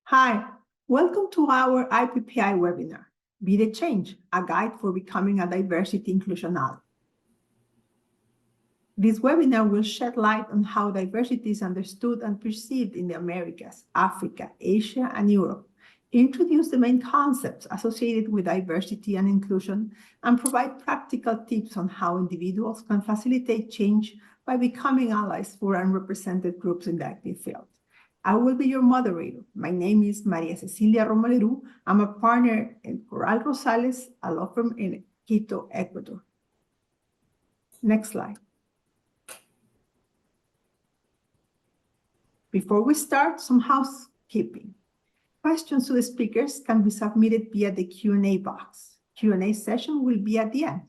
Hi, welcome to our IPPI webinar, Be the Change, a guide for becoming a diversity inclusion ally. This webinar will shed light on how diversity is understood and perceived in the Americas, Africa, Asia, and Europe, introduce the main concepts associated with diversity and inclusion, and provide practical tips on how individuals can facilitate change by becoming allies for unrepresented groups in the IT field. I will be your moderator. My name is Maria Cecilia Romoleru. I'm a partner in Corral Rosales, a law firm in Quito, Ecuador. Next slide. Before we start, some housekeeping. Questions to the speakers can be submitted via the Q&A box. Q&A session will be at the end.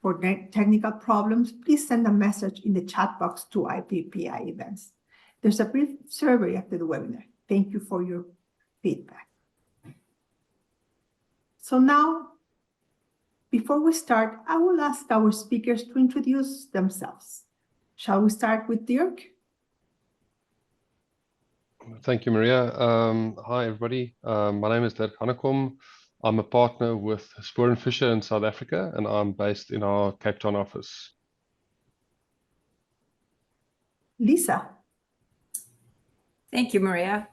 For technical problems, please send a message in the chat box to IPPI events. There's a brief survey after the webinar. Thank you for your feedback. So now, before we start, I will ask our speakers to introduce themselves. Shall we start with Dirk? Thank you, Maria. Hi, everybody. My name is Dirk Hannekom. I'm a partner with Spoor & Fisher in South Africa, and I'm based in our Cape Town office. Lisa. Thank you, Maria.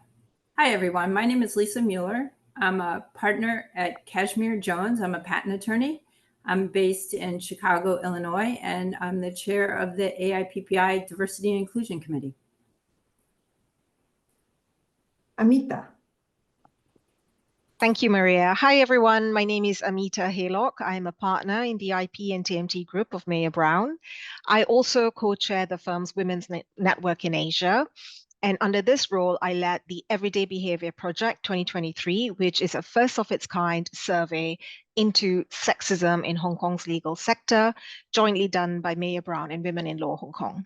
Hi, everyone. My name is Lisa Mueller. I'm a partner at Cashmere Jones. I'm a patent attorney. I'm based in Chicago, Illinois, and I'm the chair of the AIPPI Diversity and Inclusion Committee. Amita. Thank you, Maria. Hi, everyone. My name is Amita Haylock. I'm a partner in the IP and TMT group of Mayer Brown. I also co-chair the firm's Women's Network in Asia. And under this role, I led the Everyday Behavior Project 2023, which is a first of its kind survey into sexism in Hong Kong's legal sector, jointly done by Mayer Brown and Women in Law Hong Kong.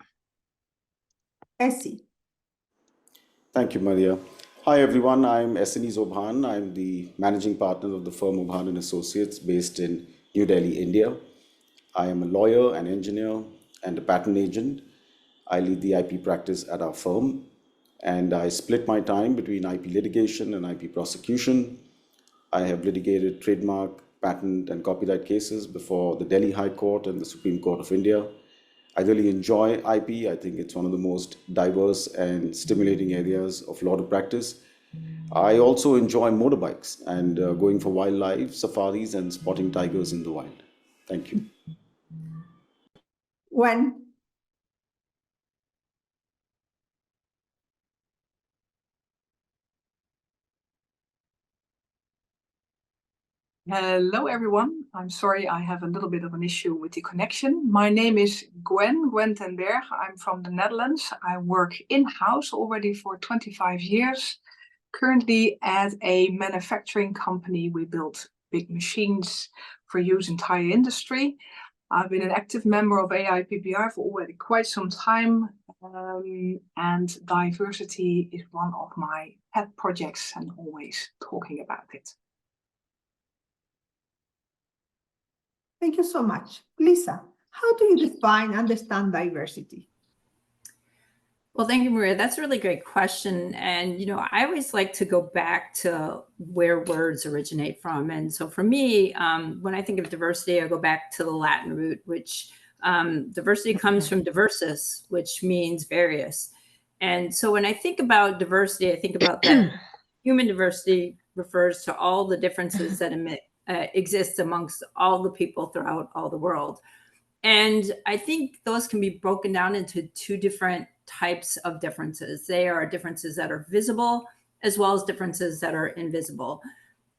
Essie. Thank you, Maria. Hi, everyone. I'm Esseni Zobhan. I'm the managing partner of the firm Obhan & Associates based in New Delhi, India. I am a lawyer, an engineer, and a patent agent. I lead the IP practice at our firm, and I split my time between IP litigation and IP prosecution. I have litigated trademark, patent, and copyright cases before the Delhi High Court and the Supreme Court of India. I really enjoy IP. I think it's one of the most diverse and stimulating areas of law to practice. I also enjoy motorbikes and going for wildlife safaris and spotting tigers in the wild. Thank you. Gwen. Hello, everyone. I'm sorry I have a little bit of an issue with the connection. My name is Gwen ten Berg. I'm from the Netherlands. I work in-house already for 25 years. Currently at a manufacturing company, we build big machines for use in tire industry. I've been an active member of AIPPI for already quite some time, and diversity is one of my pet projects and always talking about it. Thank you so much. Lisa, how do you define and understand diversity? Well, thank you, Maria. That's a really great question. And, I always like to go back to where words originate from. And so for me, when I think of diversity, I go back to the Latin root, which diversity comes from diversus, which means various. And so when I think about diversity, I think about that human diversity refers to all the differences that exist amongst all the people throughout all the world. And I think those can be broken down into two different types of differences. They are differences that are visible as well as differences that are invisible.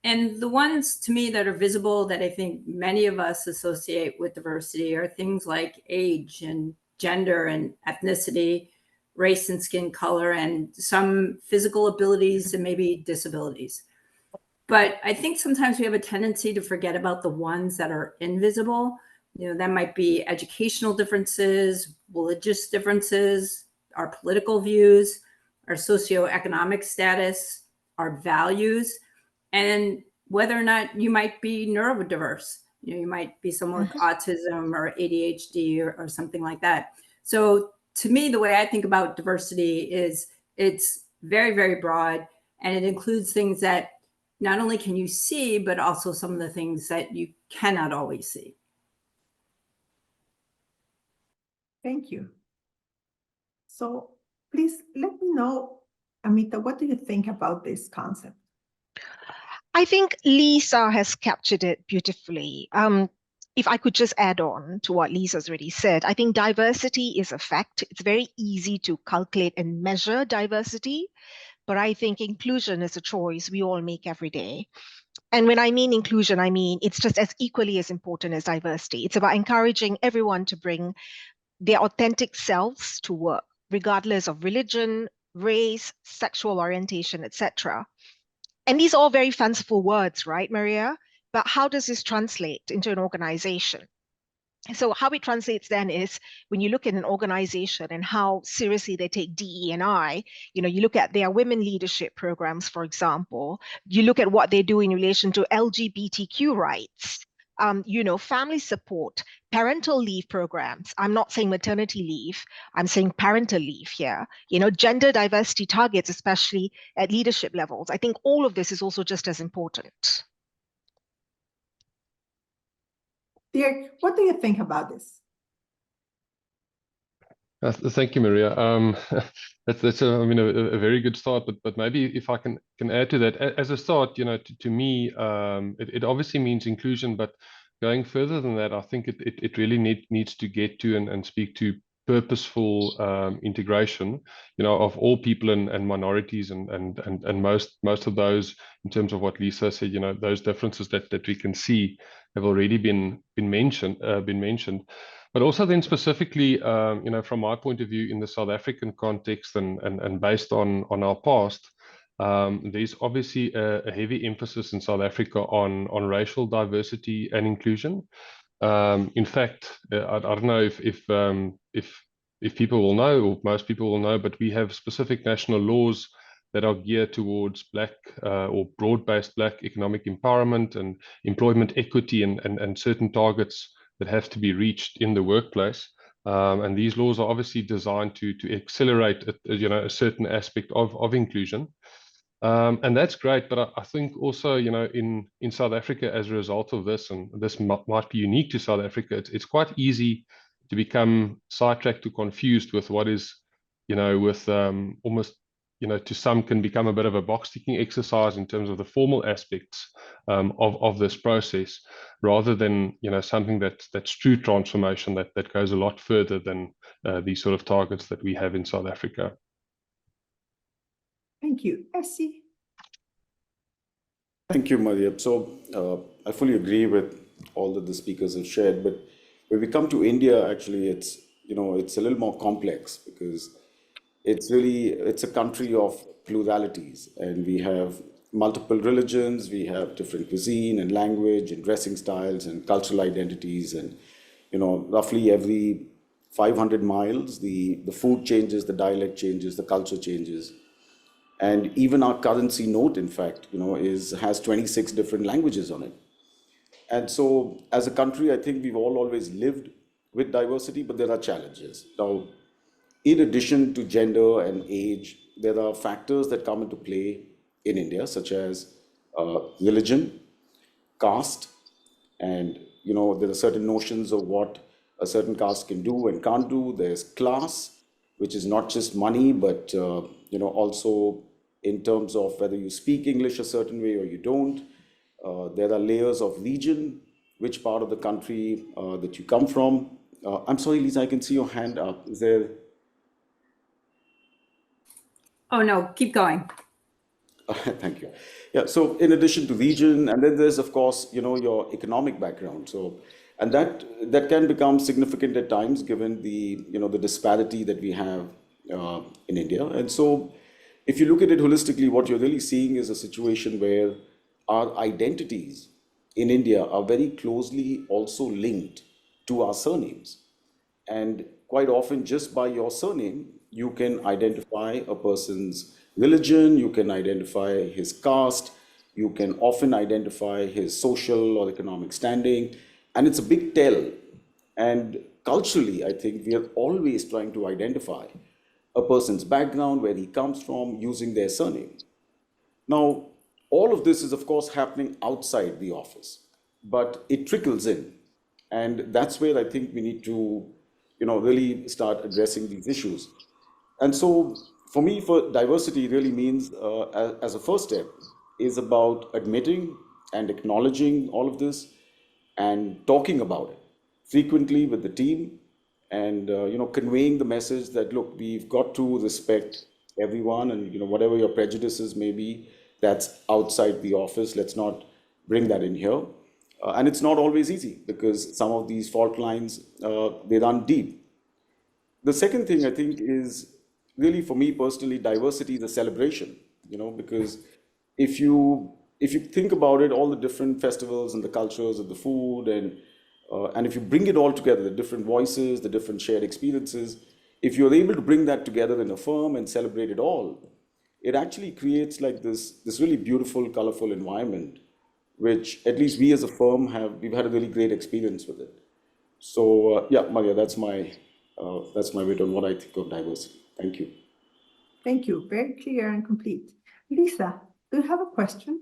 And the ones to me that are visible that I think many of us associate with diversity are things like age and gender and ethnicity, race and skin color, and some physical abilities and maybe disabilities. But I think sometimes we have a tendency to forget about the ones that are invisible. That might be educational differences, religious differences, our political views, our socioeconomic status, our values, and whether or not you might be neurodiverse. You might be someone with autism or ADHD or something like that. So to me, the way I think about diversity is it's very, very broad. And it includes things that not only can you see, but also some of the things that you cannot always see. Thank you. So please let me know, Amita, what do you think about this concept? I think Lisa has captured it beautifully. If I could just add on to what Lisa's already said, I think diversity is a fact. It's very easy to calculate and measure diversity, but I think inclusion is a choice we all make every day. And when I mean inclusion, I mean it's just as equally as important as diversity. It's about encouraging everyone to bring their authentic selves to work, regardless of religion, race, sexual orientation, etc. And these are all very fanciful words, right, Maria? But how does this translate into an organization? So how it translates then is when you look at an organization and how seriously they take DE&I, you look at their women leadership programs, for example, you look at what they do in relation to LGBTQ rights, family support, parental leave programs. I'm not saying maternity leave, I'm saying parental leave here, gender diversity targets, especially at leadership levels. I think all of this is also just as important. Dirk, what do you think about this? Thank you, Maria. That's a very good start, but maybe if I can add to that as a start, to me, it obviously means inclusion, but going further than that, I think it really needs to get to and speak to purposeful integration, of all people and minorities and most of those, in terms of what Lisa said, those differences that we can see have already been mentioned. But also then specifically, from my point of view in the South African context and based on our past, there's obviously a heavy emphasis in South Africa on racial diversity and inclusion. In fact, I don't know if people will know, or most people will know, but we have specific national laws that are geared towards Black or broad-based Black economic empowerment and employment equity and certain targets that have to be reached in the workplace. And these laws are obviously designed to accelerate, a certain aspect of inclusion. And that's great, but I think also, in South Africa, as a result of this, and this might be unique to South Africa, it's quite easy to become sidetracked or confused with what is, with almost, to some can become a bit of a box ticking exercise in terms of the formal aspects of this process, rather than, something that's true transformation that goes a lot further than these sort of targets that we have in South Africa. Thank you. Essie? Thank you, Maria. So I fully agree with all that the speakers have shared, but when we come to India, actually, it's a little more complex, because it's a country of pluralities, and we have multiple religions, we have different cuisine and language and dressing styles and cultural identities, and roughly every 500 miles, the food changes, the dialect changes, the culture changes. And even our currency note, in fact, has 26 different languages on it. And so as a country, I think we've always lived with diversity, but there are challenges. Now, in addition to gender and age, there are factors that come into play in India, such as religion, caste, and there are certain notions of what a certain caste can do and can't do. There's class, which is not just money, but also in terms of whether you speak English a certain way or you don't. There are layers of region, which part of the country that you come from. I'm sorry, Lisa, I can see your hand up. Is there? Oh, no, keep going. Thank you. Yeah, so in addition to region, and then there's, of course, your economic background. So, and that can become significant at times, given the disparity that we have in India. And so if you look at it holistically, what you're really seeing is a situation where our identities in India are very closely also linked to our surnames. And quite often, just by your surname, you can identify a person's religion, you can identify his caste, you can often identify his social or economic standing, and it's a big tell. And culturally, I think we are always trying to identify a person's background, where he comes from, using their surname. Now, all of this is, of course, happening outside the office, but it trickles in. And that's where I think we need to, really start addressing these issues. And so, for me, for diversity really means, as a first step, is about admitting and acknowledging all of this and talking about it frequently with the team, and conveying the message that, look, we've got to respect everyone, and whatever your prejudices may be, that's outside the office. Let's not bring that in here. And it's not always easy, because some of these fault lines, they run deep. The second thing I think is, really, for me personally, diversity is a celebration, because if you think about it, all the different festivals and the cultures of the food, and if you bring it all together, the different voices, the different shared experiences, if you're able to bring that together in a firm and celebrate it all, it actually creates like this really beautiful, colorful environment, which at least we as a firm we've had a really great experience with it. So yeah, Maria, that's my bit on what I think of diversity. Thank you. Thank you. Very clear and complete. Lisa, do you have a question?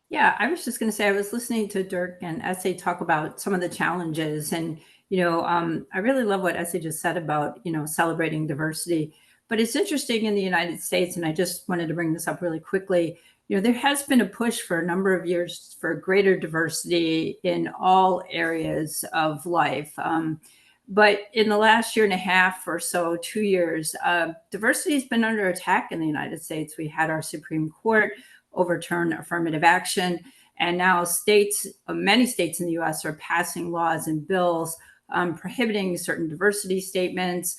Yeah, I was just going to say, I was listening to Dirk and Essay talk about some of the challenges, and I really love what Essay just said about celebrating diversity. But it's interesting in the United States, and I just wanted to bring this up really quickly. There has been a push for a number of years for greater diversity in all areas of life. But in the last year and a half or so, 2 years, diversity has been under attack in the United States. We had our Supreme Court overturn affirmative action, and now many states in the US are passing laws and bills prohibiting certain diversity statements.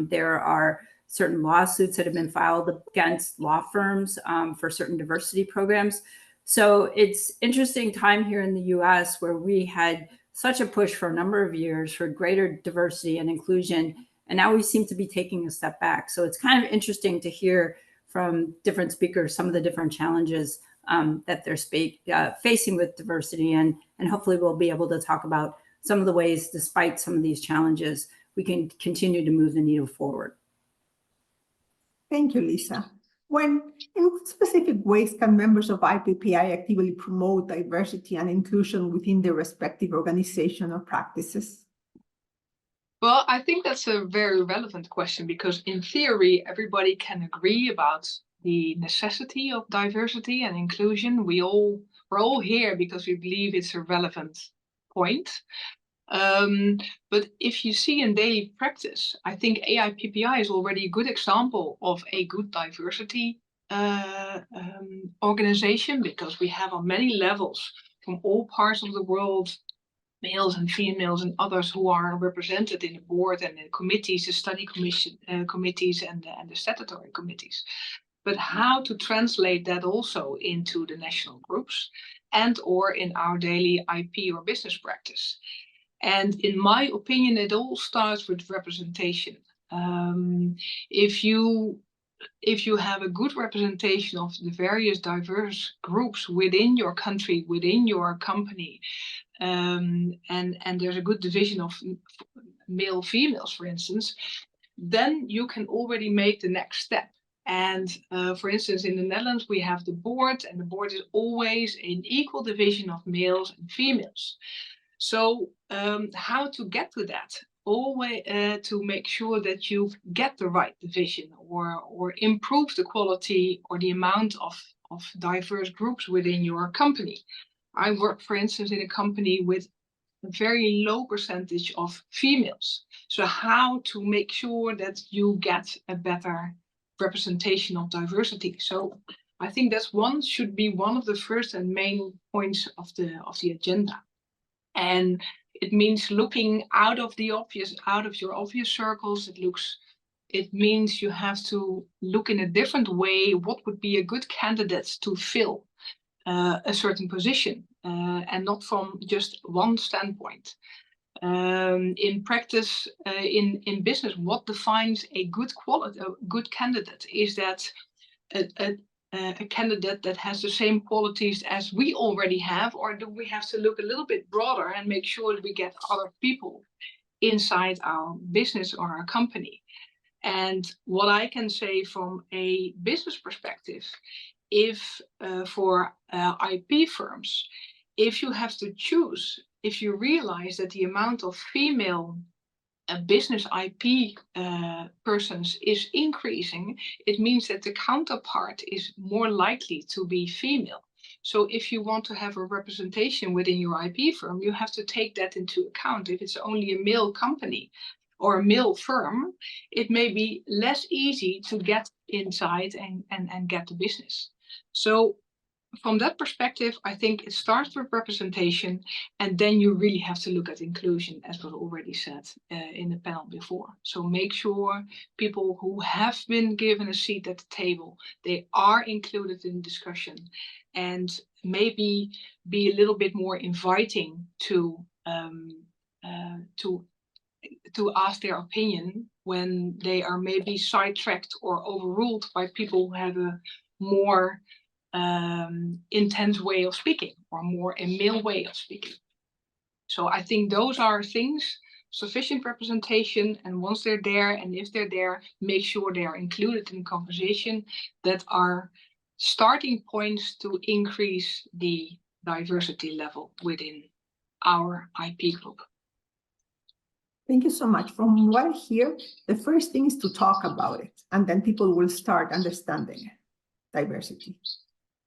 There are certain lawsuits that have been filed against law firms for certain diversity programs. So it's interesting time here in the US where we had such a push for a number of years for greater diversity and inclusion, and now we seem to be taking a step back. So it's kind of interesting to hear from different speakers some of the different challenges that they're facing with diversity, and hopefully we'll be able to talk about some of the ways, despite some of these challenges, we can continue to move the needle forward. Thank you, Lisa. In what specific ways can members of IPPI actively promote diversity and inclusion within their respective organization or practices? Well, I think that's a very relevant question, because in theory, everybody can agree about the necessity of diversity and inclusion. We're all here because we believe it's a relevant point. But if you see in daily practice, I think AIPPI is already a good example of a good diversity organization, because we have on many levels from all parts of the world, males and females and others who are represented in the board and the committees, the study committees and the statutory committees. But how to translate that also into the national groups and or in our daily IP or business practice. And in my opinion, it all starts with representation. If you have a good representation of the various diverse groups within your country, within your company, and there's a good division of male females, for instance, then you can already make the next step. And for instance, in the Netherlands, we have the board, and the board is always an equal division of males and females. So how to get to that? Always to make sure that you get the right division, or improve the quality or the amount of diverse groups within your company. I work, for instance, in a company with a very low percentage of females. So how to make sure that you get a better representation of diversity? So I think should be one of the first and main points of the agenda. And it means looking out of your obvious circles. It means you have to look in a different way. What would be a good candidate to fill a certain position, and not from just one standpoint. In practice, in business, what defines a good candidate? Is that a candidate that has the same qualities as we already have, or do we have to look a little bit broader and make sure that we get other people inside our business or our company? And what I can say from a business perspective if for IP firms, if you have to choose, if you realize that the amount of female business IP persons is increasing, it means that the counterpart is more likely to be female. So if you want to have a representation within your IP firm, you have to take that into account. If it's only a male company or a male firm, it may be less easy to get inside and get the business. So from that perspective, I think it starts with representation, and then you really have to look at inclusion, as was already said in the panel before. So make sure people who have been given a seat at the table, they are included in discussion, and maybe be a little bit more inviting to ask their opinion when they are maybe sidetracked or overruled by people who have a more intense way of speaking, or more a male way of speaking. So I think those are things, sufficient representation, and once they're there, and if they're there, make sure they are included in conversation, that are starting points to increase the diversity level within our IP group. Thank you so much. From what I hear, the first thing is to talk about it, and then people will start understanding diversity.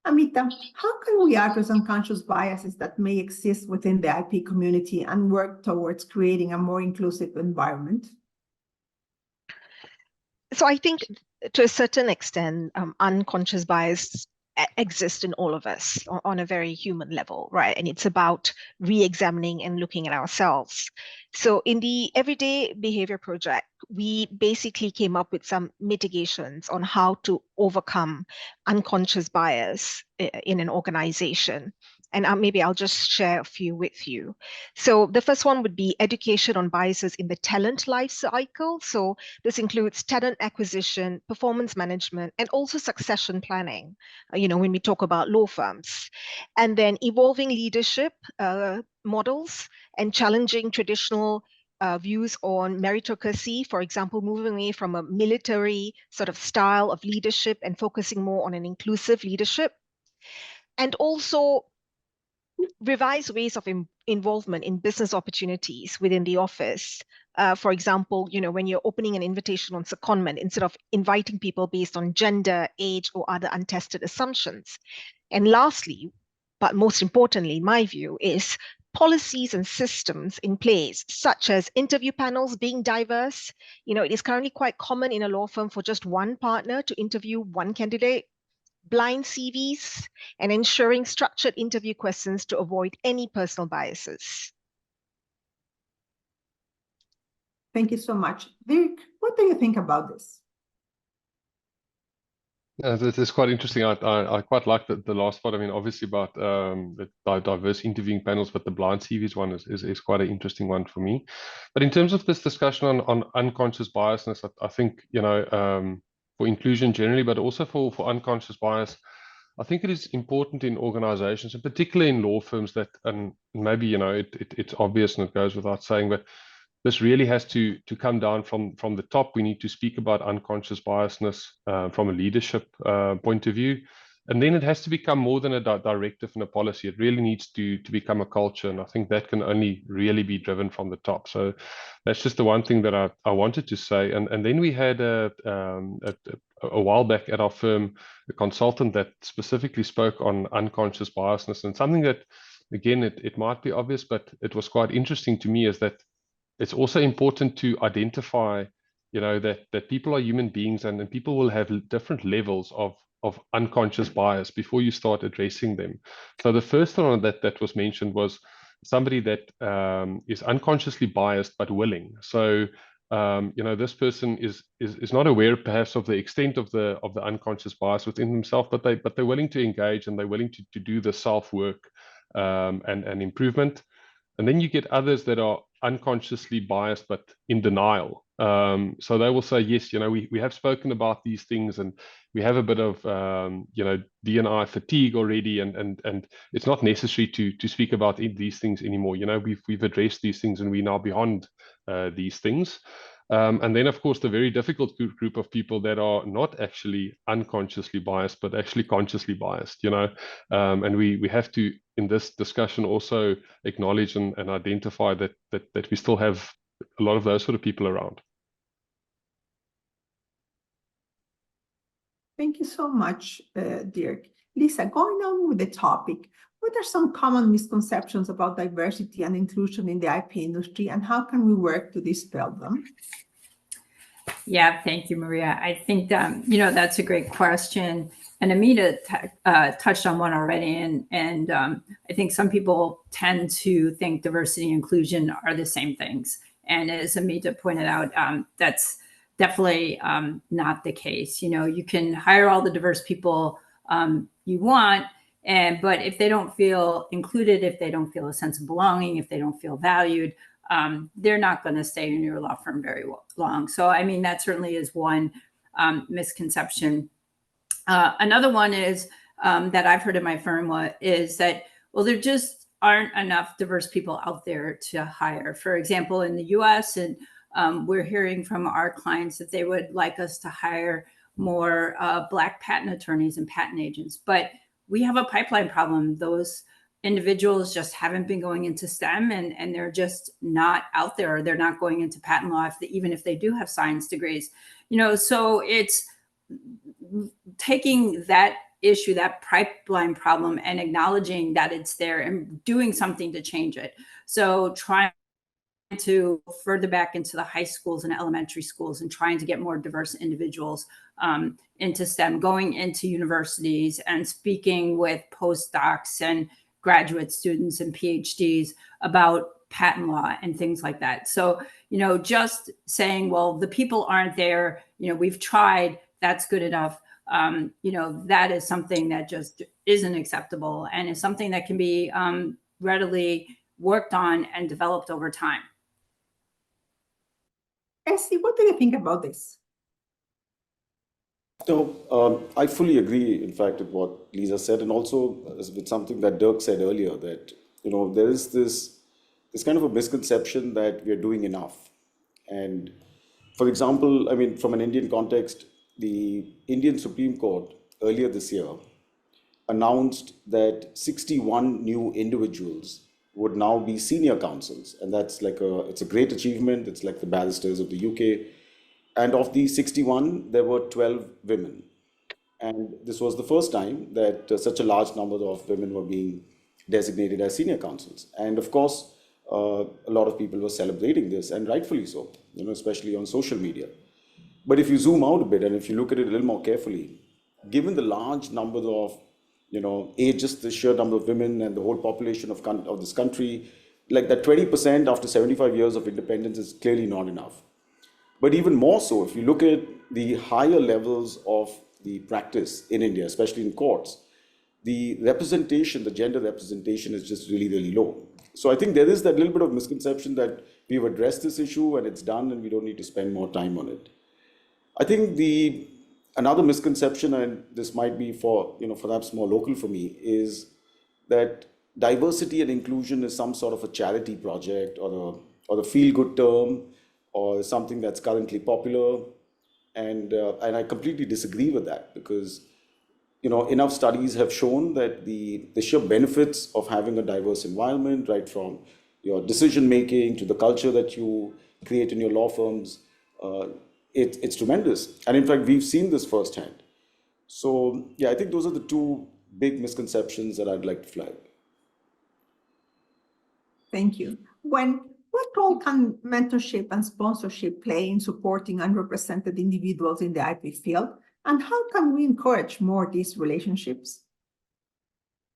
Amita, how can we address unconscious biases that may exist within the IP community and work towards creating a more inclusive environment? So I think to a certain extent, unconscious bias exists in all of us on a very human level, right? And it's about re-examining and looking at ourselves. So in the Everyday Behavior Project, we basically came up with some mitigations on how to overcome unconscious bias in an organization. And maybe I'll just share a few with you. So the first one would be education on biases in the talent life cycle. So this includes talent acquisition, performance management, and also succession planning, when we talk about law firms. And then evolving leadership models and challenging traditional views on meritocracy, for example, moving away from a military sort of style of leadership and focusing more on an inclusive leadership. And also revise ways of involvement in business opportunities within the office. For example, when you're opening an invitation on secondment, instead of inviting people based on gender, age, or other untested assumptions. And lastly, but most importantly, in my view, is policies and systems in place, such as interview panels being diverse. It is currently quite common in a law firm for just one partner to interview one candidate, blind CVs, and ensuring structured interview questions to avoid any personal biases. Thank you so much. Dirk, what do you think about this? This is quite interesting. I quite like the last part. I mean, obviously about the diverse interviewing panels, but the blind CVs one is quite an interesting one for me. But in terms of this discussion on unconscious biasness, I think, for inclusion generally, but also for unconscious bias, I think it is important in organizations, and particularly in law firms, that, and maybe, it's obvious and it goes without saying, but this really has to come down from the top. We need to speak about unconscious biasness from a leadership point of view. And then it has to become more than a directive and a policy. It really needs to become a culture. And I think that can only really be driven from the top. So that's just the one thing that I wanted to say. And then we had a while back at our firm, a consultant that specifically spoke on unconscious biasness. And something that, again, it might be obvious, but it was quite interesting to me, is that it's also important to identify, that people are human beings, and people will have different levels of unconscious bias before you start addressing them. So the first one that was mentioned was somebody that is unconsciously biased but willing. So this person is not aware perhaps of the extent of the unconscious bias within themselves, but they're willing to engage, and they're willing to do the self work and improvement. And then you get others that are unconsciously biased but in denial. So they will say, yes, we have spoken about these things, and we have a bit of D&I fatigue already, and it's not necessary to speak about these things anymore. We've addressed these things, and we're now beyond these things. And then, of course, the very difficult group of people that are not actually unconsciously biased, but actually consciously biased, and we have to, in this discussion, also acknowledge and identify that we still have a lot of those sort of people around. Thank you so much, Dirk. Lisa, going on with the topic, what are some common misconceptions about diversity and inclusion in the IP industry, and how can we work to dispel them? Yeah, thank you, Maria. I think, that's a great question. And Amita touched on one already. And I think some people tend to think diversity and inclusion are the same things. And as Amita pointed out, that's definitely not the case. You can hire all the diverse people you want, but if they don't feel included, if they don't feel a sense of belonging, if they don't feel valued, they're not going to stay in your law firm very long. So, I mean, that certainly is one misconception. Another one is that I've heard in my firm is that, well, there just aren't enough diverse people out there to hire. For example, in the US, and we're hearing from our clients that they would like us to hire more Black patent attorneys and patent agents. But we have a pipeline problem. Those individuals just haven't been going into STEM, and they're just not out there. They're not going into patent law, even if they do have science degrees. So it's taking that issue, that pipeline problem, and acknowledging that it's there and doing something to change it. So trying to further back into the high schools and elementary schools and trying to get more diverse individuals into STEM, going into universities and speaking with postdocs and graduate students and PhDs about patent law and things like that. So, just saying, well, the people aren't there, we've tried, that's good enough. That is something that just isn't acceptable and is something that can be readily worked on and developed over time. Essie, what do you think about this? So I fully agree, in fact, with what Lisa said, and also with something that Dirk said earlier, that there is this kind of a misconception that we are doing enough. And for example, I mean, from an Indian context, the Indian Supreme Court earlier this year announced that 61 new individuals would now be senior counsels, and that's it's a great achievement. It's like the barristers of the UK. And of these 61, there were 12 women. And this was the first time that such a large number of women were being designated as senior counsels. And of course, a lot of people were celebrating this, and rightfully so, especially on social media. But if you zoom out a bit and if you look at it a little more carefully, given the large number of, just the sheer number of women and the whole population of this country, like that 20% after 75 years of independence is clearly not enough. But even more so, if you look at the higher levels of the practice in India, especially in courts, the gender representation is just really, really low. So I think there is that little bit of misconception that we've addressed this issue and it's done and we don't need to spend more time on it. I think another misconception, and this might be for, perhaps more local for me, is that diversity and inclusion is some sort of a charity project or the feel-good term, or something that's currently popular. And I completely disagree with that, because enough studies have shown that the sheer benefits of having a diverse environment, right from your decision making to the culture that you create in your law firms, it's tremendous. And in fact, we've seen this firsthand. So yeah, I think those are the two big misconceptions that I'd like to flag. Thank you. What role can mentorship and sponsorship play in supporting underrepresented individuals in the IP field? And how can we encourage more these relationships?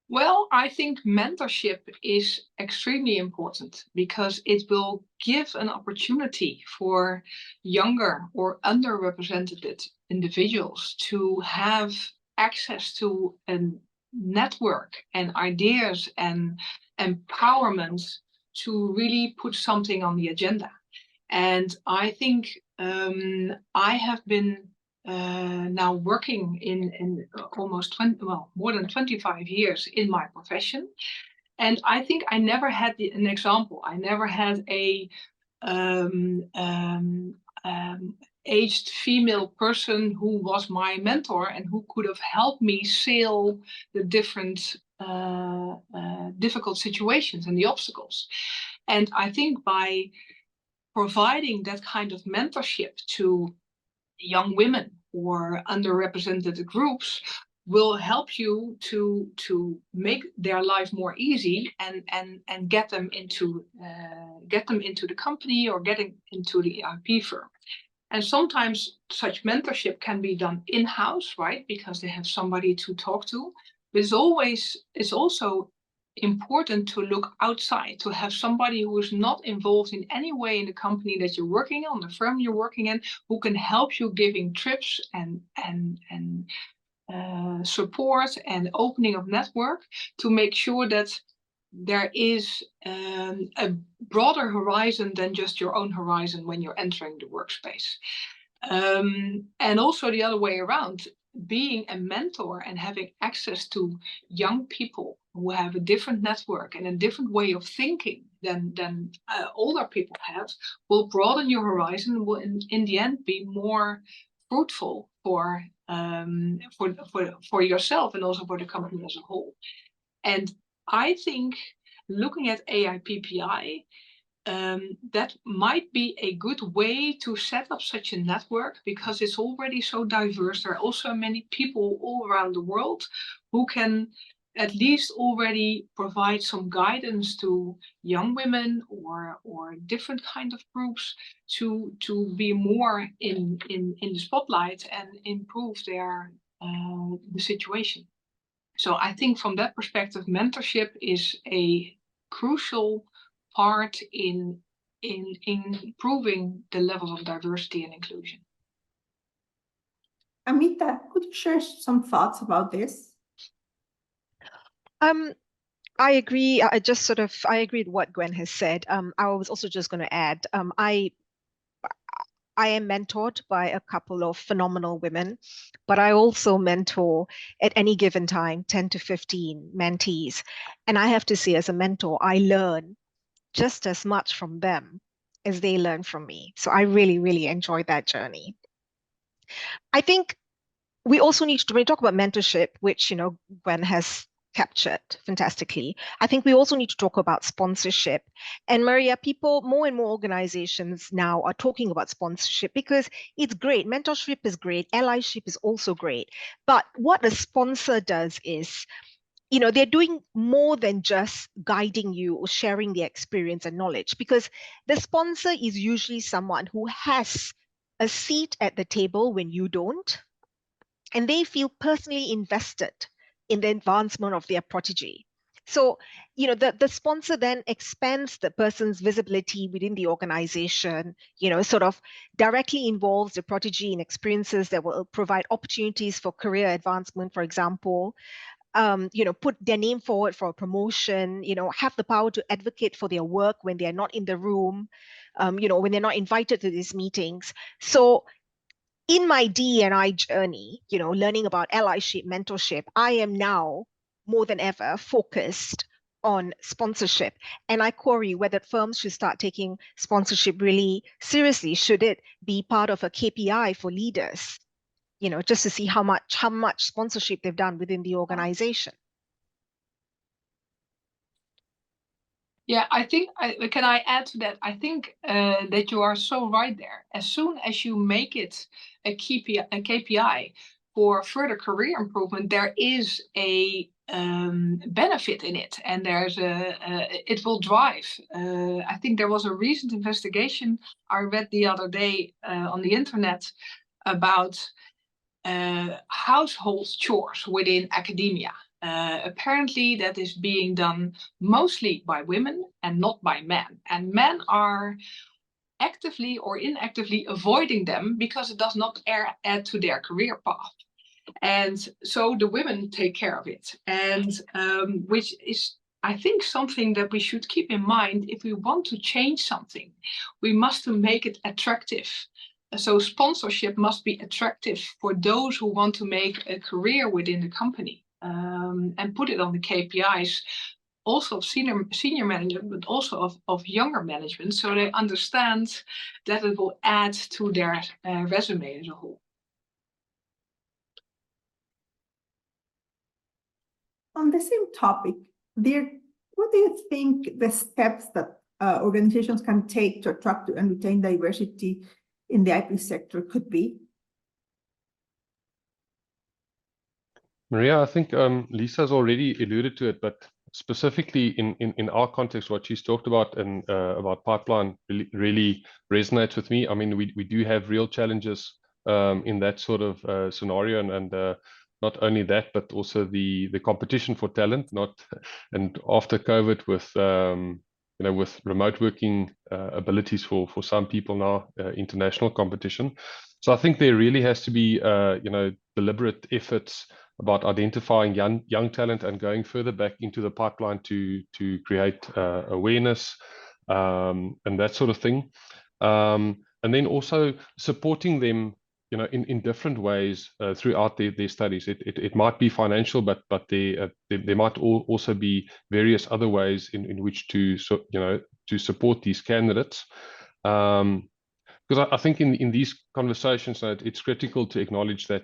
Well, I think mentorship is extremely important because it will give an opportunity for younger or underrepresented individuals to have access to a network and ideas and empowerment to really put something on the agenda. And I think I have been now working in almost more than 25 years in my profession. And I think I never had an example. I never had aged female person who was my mentor and who could have helped me sail the different difficult situations and the obstacles. And I think by providing that kind of mentorship to young women or underrepresented groups will help you to make their life more easy and get them into the company or getting into the EIP firm. And sometimes such mentorship can be done in-house, right? Because they have somebody to talk to. But it's also important to look outside, to have somebody who is not involved in any way in the company that you're working on, the firm you're working in, who can help you giving trips and support and opening of network to make sure that there is a broader horizon than just your own horizon when you're entering the workspace. And also the other way around, being a mentor and having access to young people who have a different network and a different way of thinking than older people have will broaden your horizon and will in the end be more fruitful for yourself and also for the company as a whole. And I think looking at AIPPI, that might be a good way to set up such a network because it's already so diverse. There are also many people all around the world who can at least already provide some guidance to young women or different kind of groups to be more in the spotlight and improve their the situation. So I think from that perspective, mentorship is a crucial part in improving the levels of diversity and inclusion. Amita, could you share some thoughts about this? I agree. I agree with what Gwen has said. I was also just going to add, I am mentored by a couple of phenomenal women, but I also mentor at any given time 10 to 15 mentees. And I have to say, as a mentor, I learn just as much from them as they learn from me. So I really, really enjoy that journey. I think we also need to, when we talk about mentorship, which, Gwen has captured fantastically, I think we also need to talk about sponsorship. And Maria, more and more organizations now are talking about sponsorship because it's great. Mentorship is great. Allyship is also great. But what a sponsor does is, they're doing more than just guiding you or sharing their experience and knowledge, because the sponsor is usually someone who has a seat at the table when you don't, and they feel personally invested in the advancement of their protege. So, the sponsor then expands the person's visibility within the organization, sort of directly involves the protege in experiences that will provide opportunities for career advancement, for example, put their name forward for a promotion, have the power to advocate for their work when they're not in the room, when they're not invited to these meetings. So in my D&I journey, learning about allyship, mentorship, I am now more than ever focused on sponsorship. And I query whether firms should start taking sponsorship really seriously. Should it be part of a KPI for leaders? Just to see how much sponsorship they've done within the organization. Yeah, I think, can I add to that? I think that you are so right there. As soon as you make it a KPI for further career improvement, there is a benefit in it, and there's it will drive. I think there was a recent investigation I read the other day on the internet about household chores within academia. Apparently that is being done mostly by women and not by men. And men are actively or inactively avoiding them because it does not add to their career path. And so the women take care of it. And which is, I think, something that we should keep in mind. If we want to change something, we must make it attractive. So sponsorship must be attractive for those who want to make a career within the company, and put it on the KPIs also of senior management, but also of younger management, so they understand that it will add to their resume as a whole. On the same topic, what do you think the steps that organizations can take to attract and retain diversity in the IP sector could be? Maria, I think Lisa's already alluded to it, but specifically in our context, what she's talked about and about pipeline really resonates with me. I mean, we do have real challenges in that sort of scenario, and not only that, but also the competition for talent. And after COVID, with with remote working abilities for some people now, international competition. So I think there really has to be deliberate efforts about identifying young talent and going further back into the pipeline to create awareness and that sort of thing, and then also supporting them in different ways throughout their studies. It might be financial, but there might also be various other ways in which to support these candidates. Because I think in these conversations, it's critical to acknowledge that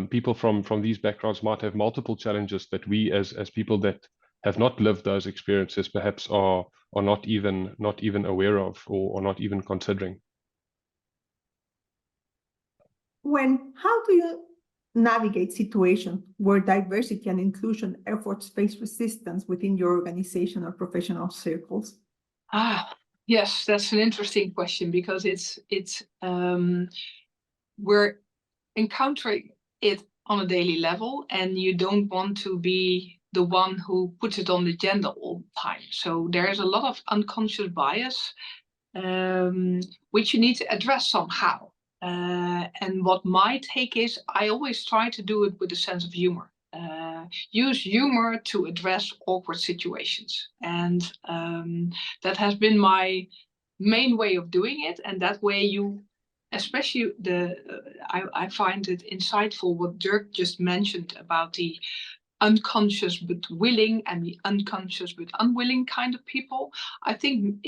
people from these backgrounds might have multiple challenges that we as people that have not lived those experiences perhaps are not even aware of or not even considering. How do you navigate situations where diversity and inclusion efforts face resistance within your organization or professional circles? Yes, that's an interesting question, because we're encountering it on a daily level, and you don't want to be the one who puts it on the agenda all the time. So there is a lot of unconscious bias, which you need to address somehow. And what my take is, I always try to do it with a sense of humor. Use humor to address awkward situations. And that has been my main way of doing it. And that way especially I find it insightful what Dirk just mentioned about the unconscious but willing and the unconscious but unwilling kind of people. I think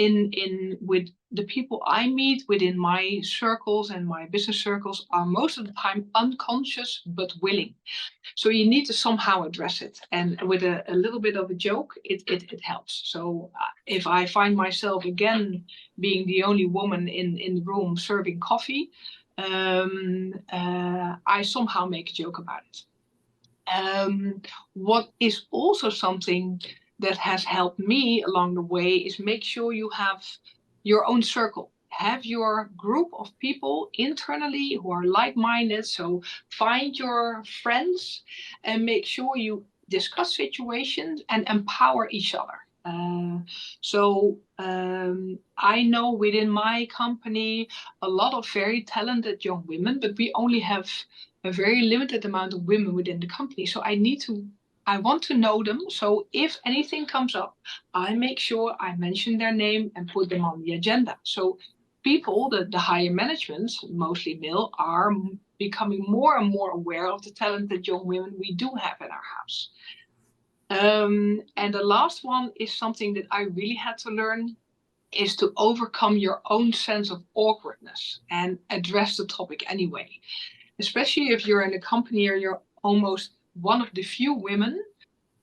with the people I meet within my circles and my business circles are most of the time unconscious but willing. So you need to somehow address it, and with a little bit of a joke, it helps. So if I find myself again being the only woman in the room serving coffee, I somehow make a joke about it. What is also something that has helped me along the way is make sure you have your own circle. Have your group of people internally who are like-minded. So find your friends and make sure you discuss situations and empower each other. I know within my company a lot of very talented young women, but we only have a very limited amount of women within the company. So I want to know them. So if anything comes up, I make sure I mention their name and put them on the agenda. So people, the higher management, mostly male, are becoming more and more aware of the talented young women we do have in our house. And the last one is something that I really had to learn, is to overcome your own sense of awkwardness and address the topic anyway. Especially if you're in a company or you're almost one of the few women,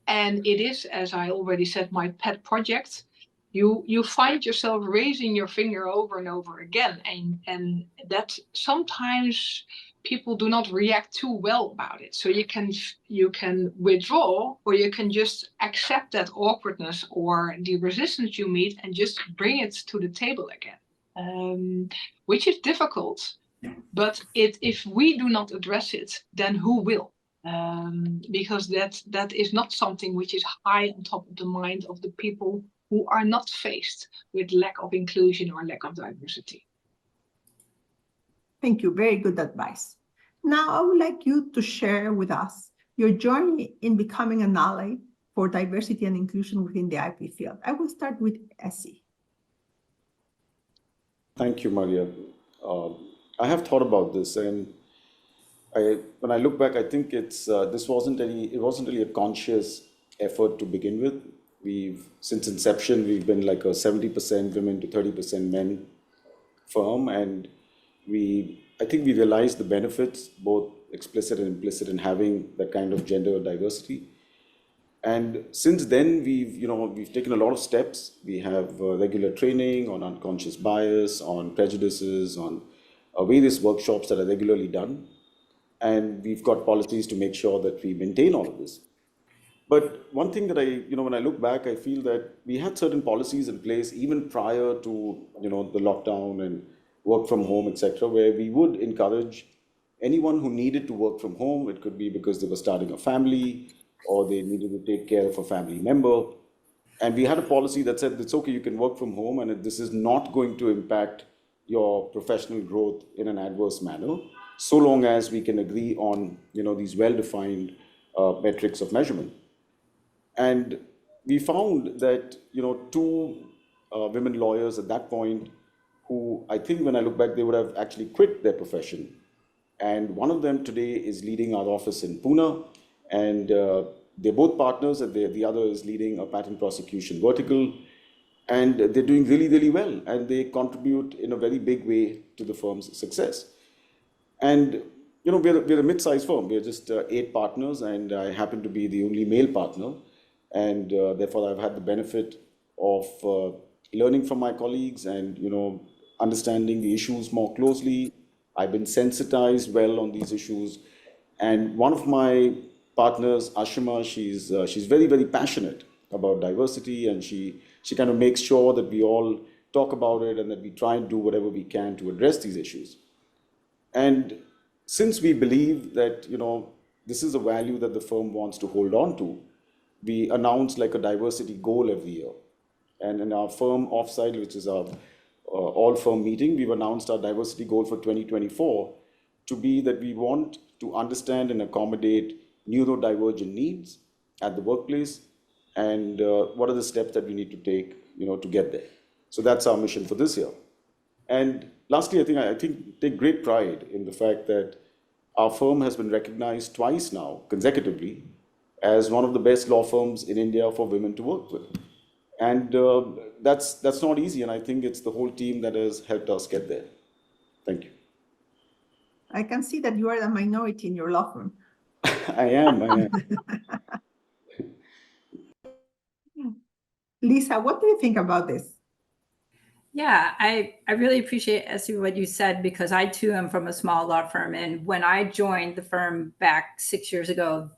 and it is, as I already said, my pet project, you find yourself raising your finger over and over again, and that sometimes people do not react too well about it. So you can withdraw, or you can just accept that awkwardness or the resistance you meet and just bring it to the table again, which is difficult. But if we do not address it, then who will? Because that is not something which is high on top of the mind of the people who are not faced with lack of inclusion or lack of diversity. Thank you. Very good advice. Now, I would like you to share with us your journey in becoming an ally for diversity and inclusion within the IP field. I will start with Essie. Thank you, Maria. I have thought about this, and when I look back, I think it wasn't really a conscious effort to begin with. Since inception, we've been like a 70% women to 30% men firm, and I think we realized the benefits, both explicit and implicit, in having that kind of gender diversity. And since then, we've taken a lot of steps. We have regular training on unconscious bias, on prejudices, on various workshops that are regularly done. And we've got policies to make sure that we maintain all of this. But one thing that when I look back, I feel that we had certain policies in place even prior to, the lockdown and work from home, etc., where we would encourage anyone who needed to work from home. It could be because they were starting a family or they needed to take care of a family member. And we had a policy that said, it's okay, you can work from home, and this is not going to impact your professional growth in an adverse manner, so long as we can agree on, these well-defined metrics of measurement. And we found that, two women lawyers at that point, who I think when I look back, they would have actually quit their profession. And one of them today is leading our office in Pune, and they're both partners, and the other is leading a patent prosecution vertical. And they're doing really, really well, and they contribute in a very big way to the firm's success. And we're a mid-sized firm. We're just 8 partners, and I happen to be the only male partner. And therefore, I've had the benefit of learning from my colleagues and understanding the issues more closely. I've been sensitized well on these issues. And one of my partners, Ashima, she's very, very passionate about diversity, and she kind of makes sure that we all talk about it and that we try and do whatever we can to address these issues. And since we believe that this is a value that the firm wants to hold on to, we announce like a diversity goal every year. And in our firm offsite, which is our all-firm meeting, we've announced our diversity goal for 2024 to be that we want to understand and accommodate neurodivergent needs at the workplace, and what are the steps that we need to take, to get there. So that's our mission for this year. And lastly, I think take great pride in the fact that our firm has been recognized twice now, consecutively, as one of the best law firms in India for women to work with. And that's not easy, and I think it's the whole team that has helped us get there. Thank you. I can see that you are a minority in your law firm. I am. Lisa, what do you think about this? Yeah, I really appreciate, Essie, what you said, because I too am from a small law firm. And when I joined the firm back 6 years ago,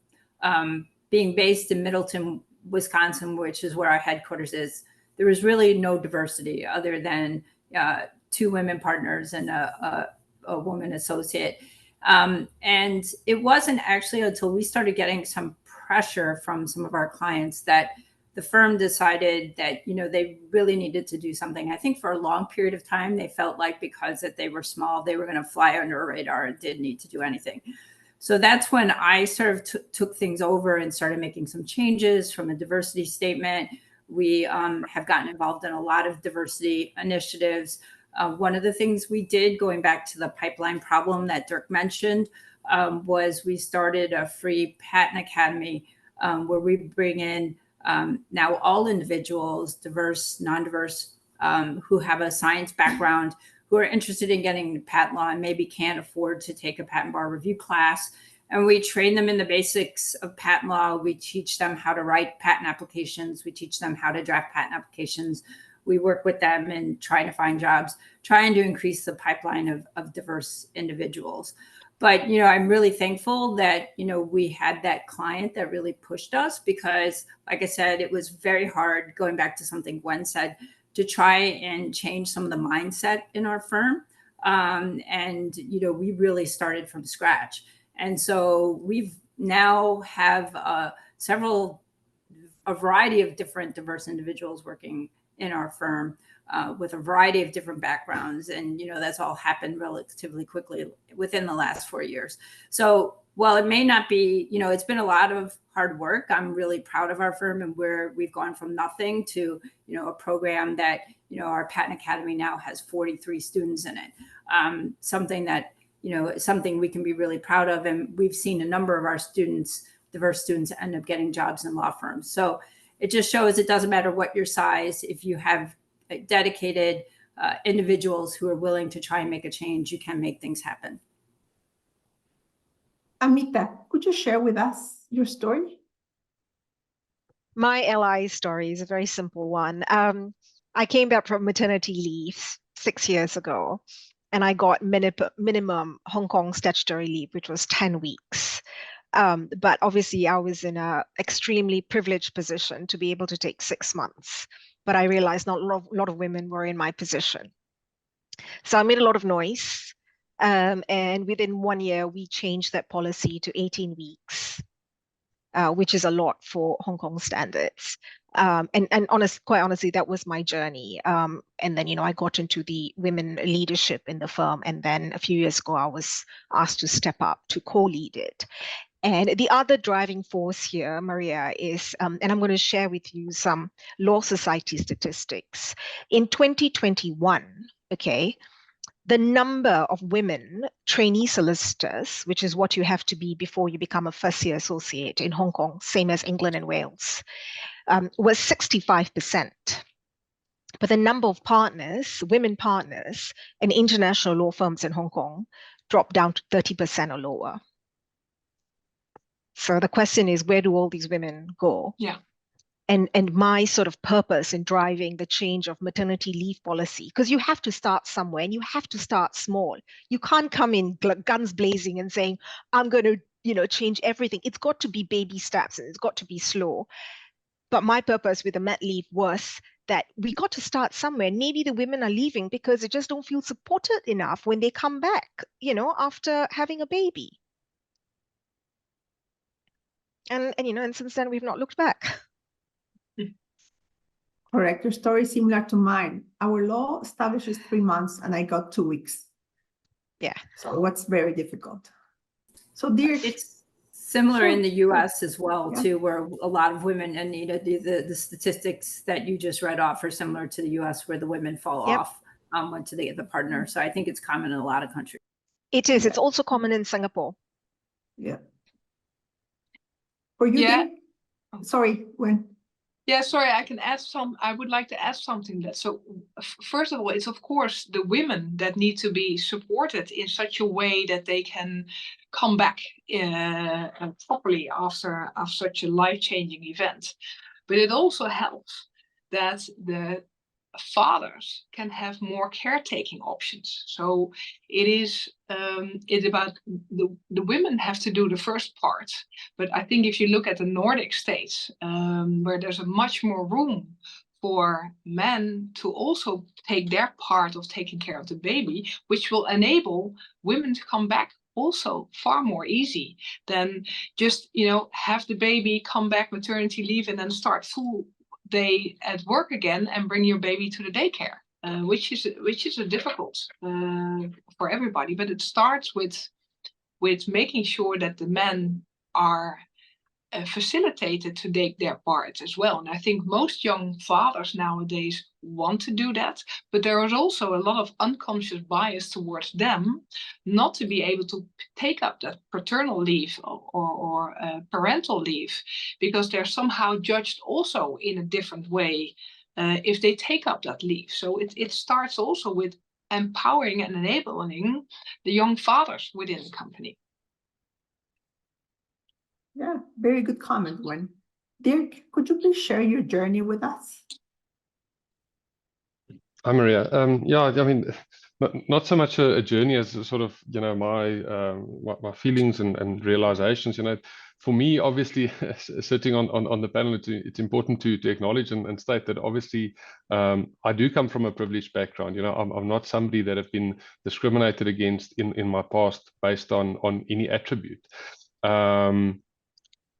being based in Middleton, Wisconsin, which is where our headquarters is, there was really no diversity other than 2 women partners and a woman associate. And it wasn't actually until we started getting some pressure from some of our clients that the firm decided that, they really needed to do something. I think for a long period of time, they felt like because that they were small, they were going to fly under a radar and didn't need to do anything. So that's when I sort of took things over and started making some changes from a diversity statement. We have gotten involved in a lot of diversity initiatives. One of the things we did, going back to the pipeline problem that Dirk mentioned, was we started a free patent academy where we bring in now all individuals, diverse, non-diverse, who have a science background, who are interested in getting into patent law and maybe can't afford to take a patent bar review class. And we train them in the basics of patent law. We teach them how to write patent applications. We teach them how to draft patent applications. We work with them in trying to find jobs, trying to increase the pipeline of diverse individuals. But, I'm really thankful that, we had that client that really pushed us because, like I said, it was very hard, going back to something Gwen said, to try and change some of the mindset in our firm. And, we really started from scratch. And so we've now have a variety of different diverse individuals working in our firm with a variety of different backgrounds. And, that's all happened relatively quickly within the last 4 years. So while it may not be, it's been a lot of hard work, I'm really proud of our firm and where we've gone from nothing to, a program that, our Patent Academy now has 43 students in it. Something that, something we can be really proud of. And we've seen a number of our students, diverse students, end up getting jobs in law firms. So it just shows it doesn't matter what your size. If you have dedicated individuals who are willing to try and make a change, you can make things happen. Amita, could you share with us your story? My LI story is a very simple one. I came back from maternity leave 6 years ago, and I got minimum Hong Kong statutory leave, which was 10 weeks. But obviously, I was in an extremely privileged position to be able to take 6 months. But I realized not a lot of women were in my position. So I made a lot of noise. And within 1 year, we changed that policy to 18 weeks, which is a lot for Hong Kong standards. And quite honestly, that was my journey. And then, I got into the women leadership in the firm. And then a few years ago, I was asked to step up to co-lead it. And the other driving force here, Maria, is, and I'm going to share with you some Law Society statistics. In 2021, okay, the number of women trainee solicitors, which is what you have to be before you become a first-year associate in Hong Kong, same as England and Wales, was 65%. But the number of partners, women partners in international law firms in Hong Kong dropped down to 30% or lower. So the question is, where do all these women go? Yeah. And my sort of purpose in driving the change of maternity leave policy, because you have to start somewhere and you have to start small. You can't come in guns blazing and saying, I'm going to, change everything. It's got to be baby steps and it's got to be slow. But my purpose with the mat leave was that we got to start somewhere. Maybe the women are leaving because they just don't feel supported enough when they come back, after having a baby. And since then, we've not looked back. Correct. Your story is similar to mine. Our law establishes 3 months and I got 2 weeks. Yeah. So what's very difficult. So Dirk. It's similar Sure. in the US as well, Yeah. too, where a lot of women, and the statistics that you just read off are similar to the US, where the women fall Yep. off once they get the partner. So I think it's common in a lot of countries. It is. It's also common in Singapore. Yeah. For you, Yeah. Dirk? Sorry, Gwen. Yeah, sorry, I would like to add something that, first of all, it's of course the women that need to be supported in such a way that they can come back properly after such a life-changing event. But it also helps that the fathers can have more caretaking options. So it's about the women have to do the first part. But I think if you look at the Nordic states, where there's a much more room for men to also take their part of taking care of the baby, which will enable women to come back also far more easy than just, have the baby, come back maternity leave, and then start full day at work again and bring your baby to the daycare, which is a difficult for everybody. But it starts with making sure that the men are facilitated to take their part as well. And I think most young fathers nowadays want to do that, but there is also a lot of unconscious bias towards them not to be able to take up that paternal leave or parental leave, because they're somehow judged also in a different way if they take up that leave. So it starts also with empowering and enabling the young fathers within the company. Yeah, very good comment, Gwen. Dirk, could you please share your journey with us? Hi, Maria. Yeah, I mean, not so much a journey as a sort of, my feelings and realizations. For me, obviously, sitting on the panel, it's important to acknowledge and state that obviously I do come from a privileged background. I'm not somebody that have been discriminated against in my past based on any attribute.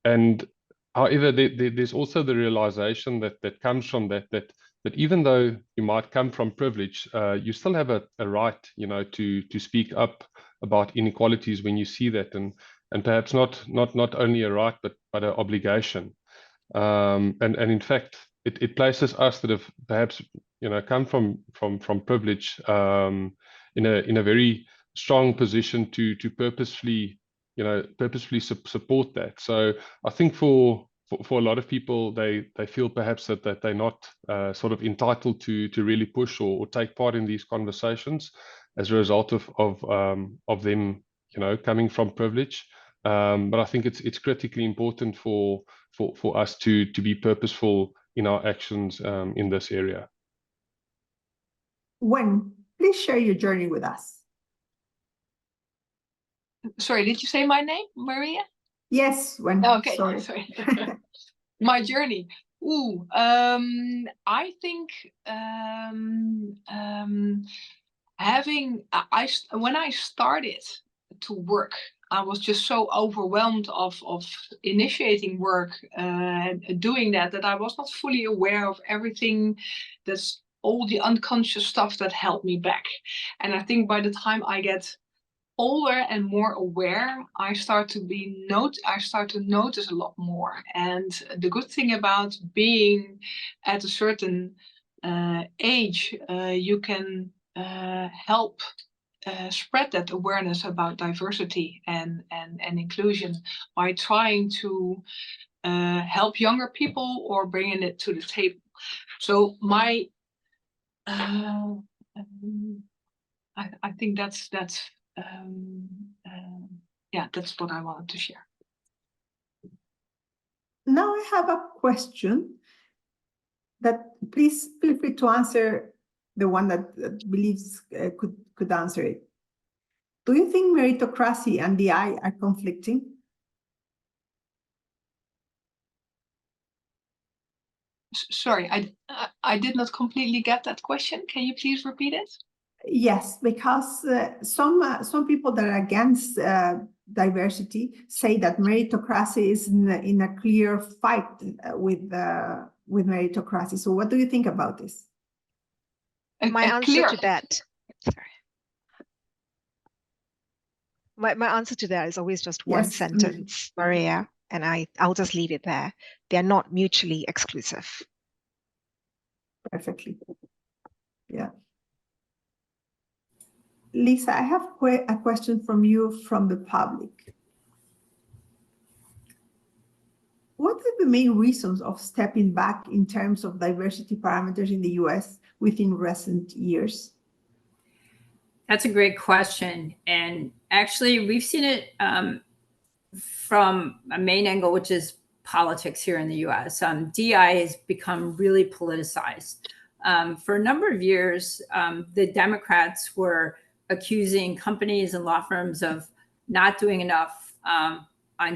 And however, there's also the realization that comes from that even though you might come from privilege, you still have a right, to speak up about inequalities when you see that, and perhaps not only a right, but an obligation. And in fact, it places us that have perhaps come from privilege in a very strong position to purposefully support that. So I think for for a lot of people, they feel perhaps that they're not sort of entitled to really push or take part in these conversations as a result of them, you know, coming from privilege. But I think it's critically important for us to be purposeful in our actions in this area. Gwen, please share your journey with us. Sorry, did you say my name, Maria? Yes, Gwen. Okay, Sorry. My journey. Ooh, I think when I started to work, I was just so overwhelmed of initiating work and doing that I was not fully aware of everything, that's all the unconscious stuff that held me back. And I think by the time I get older and more aware, I start to notice a lot more. And the good thing about being at a certain age, you can help spread that awareness about diversity and inclusion by trying to help younger people or bringing it to the table. So my I think that's what I wanted to share. Now I have a question that please feel free to answer, the one that believes could answer it. Do you think meritocracy and DI are conflicting? Sorry, I did not completely get that question. Can you please repeat it? Yes, because some people that are against diversity say that meritocracy is in a clear fight with meritocracy. So what do you think about this? My answer to that, sorry. My answer to that is always just one Yes. sentence, Maria, and I'll just leave it there. They're not mutually exclusive. Perfectly. Yeah. Lisa, I have a question from you from the public. What are the main reasons of stepping back in terms of diversity parameters in the US within recent years? That's a great question. And actually, we've seen it from a main angle, which is politics here in the US. DI has become really politicized. For a number of years, the Democrats were accusing companies and law firms of not doing enough on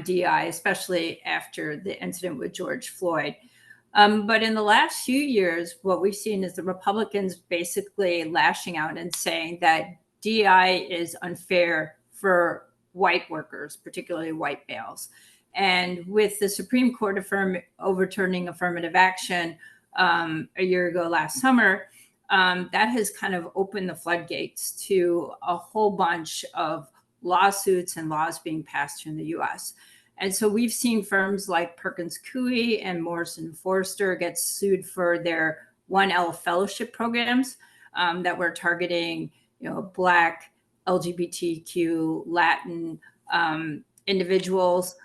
DI, especially after the incident with George Floyd. But in the last few years, what we've seen is the Republicans basically lashing out and saying that DI is unfair for white workers, particularly white males. And with the Supreme Court overturning affirmative action a year ago last summer, that has kind of opened the floodgates to a whole bunch of lawsuits and laws being passed here in the US. And so we've seen firms like Perkins Coie and Morrison Foerster get sued for their 1L fellowship programs that were targeting, you know, Black, LGBTQ, Latin individuals.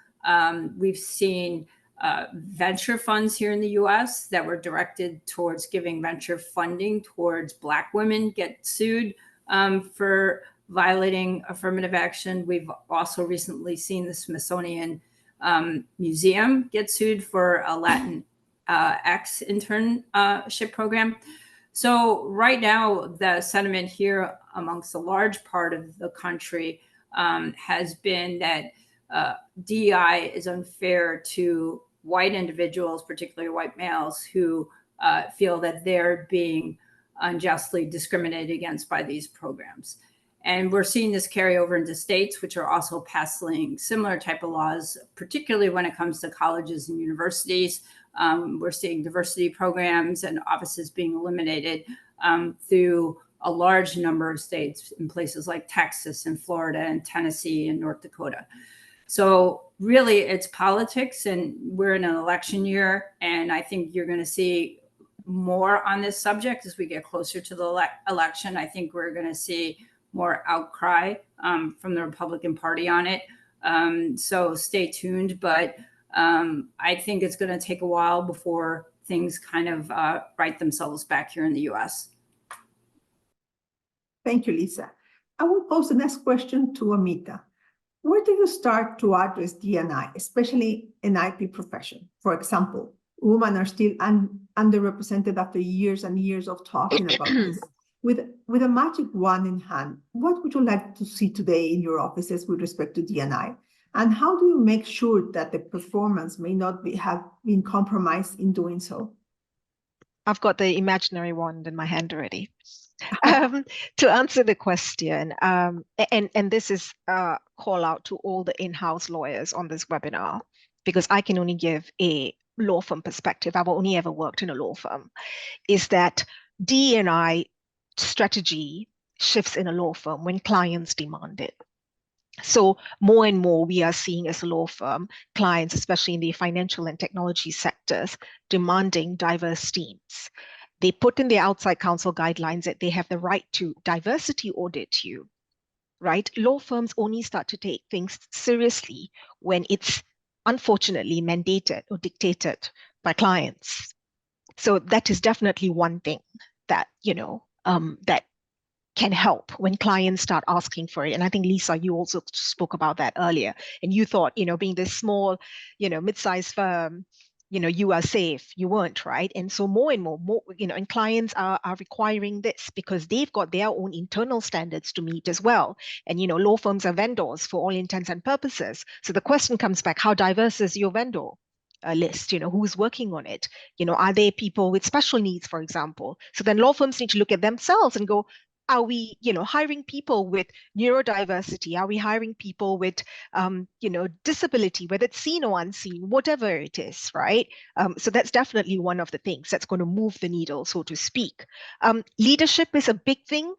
We've seen venture funds here in the US that were directed towards giving venture funding towards Black women get sued for violating affirmative action. We've also recently seen the Smithsonian Museum get sued for a Latin X internship program. So right now, the sentiment here amongst a large part of the country has been that DEI is unfair to white individuals, particularly white males, who feel that they're being unjustly discriminated against by these programs. And we're seeing this carry over into states, which are also passing similar type of laws, particularly when it comes to colleges and universities. We're seeing diversity programs and offices being eliminated through a large number of states in places like Texas and Florida and Tennessee and North Dakota. So really it's politics, and we're in an election year. And I think you're going to see more on this subject as we get closer to the election. I think we're going to see more outcry from the Republican Party on it. So stay tuned. But I think it's going to take a while before things kind of right themselves back here in the US. Thank you, Lisa. I will pose the next question to Amita. Where do you start to address D&I, especially in IP profession? For example, women are still underrepresented after years and years of talking about this. With a magic wand in hand, what would you like to see today in your offices with respect to D&I? And how do you make sure that the performance may not have been compromised in doing so? I've got the imaginary wand in my hand already. To answer the question, and this is a call out to all the in-house lawyers on this webinar, because I can only give a law firm perspective. I've only ever worked in a law firm, is that D&I strategy shifts in a law firm when clients demand it. So more and more we are seeing as a law firm, clients, especially in the financial and technology sectors, demanding diverse teams. They put in the outside counsel guidelines that they have the right to diversity audit you, right? Law firms only start to take things seriously when it's unfortunately mandated or dictated by clients. So that is definitely one thing that, that can help when clients start asking for it. And I think, Lisa, you also spoke about that earlier. And you thought, being this small, mid-sized firm, you are safe. You weren't, right? And so more and more, and clients are requiring this because they've got their own internal standards to meet as well. And, law firms are vendors for all intents and purposes. So the question comes back, how diverse is your vendor list? Who's working on it? Are there people with special needs, for example? So then law firms need to look at themselves and go, are we, hiring people with neurodiversity? Are we hiring people with, disability, whether it's seen or unseen, whatever it is, right? So that's definitely one of the things that's going to move the needle, so to speak. Leadership is a big thing.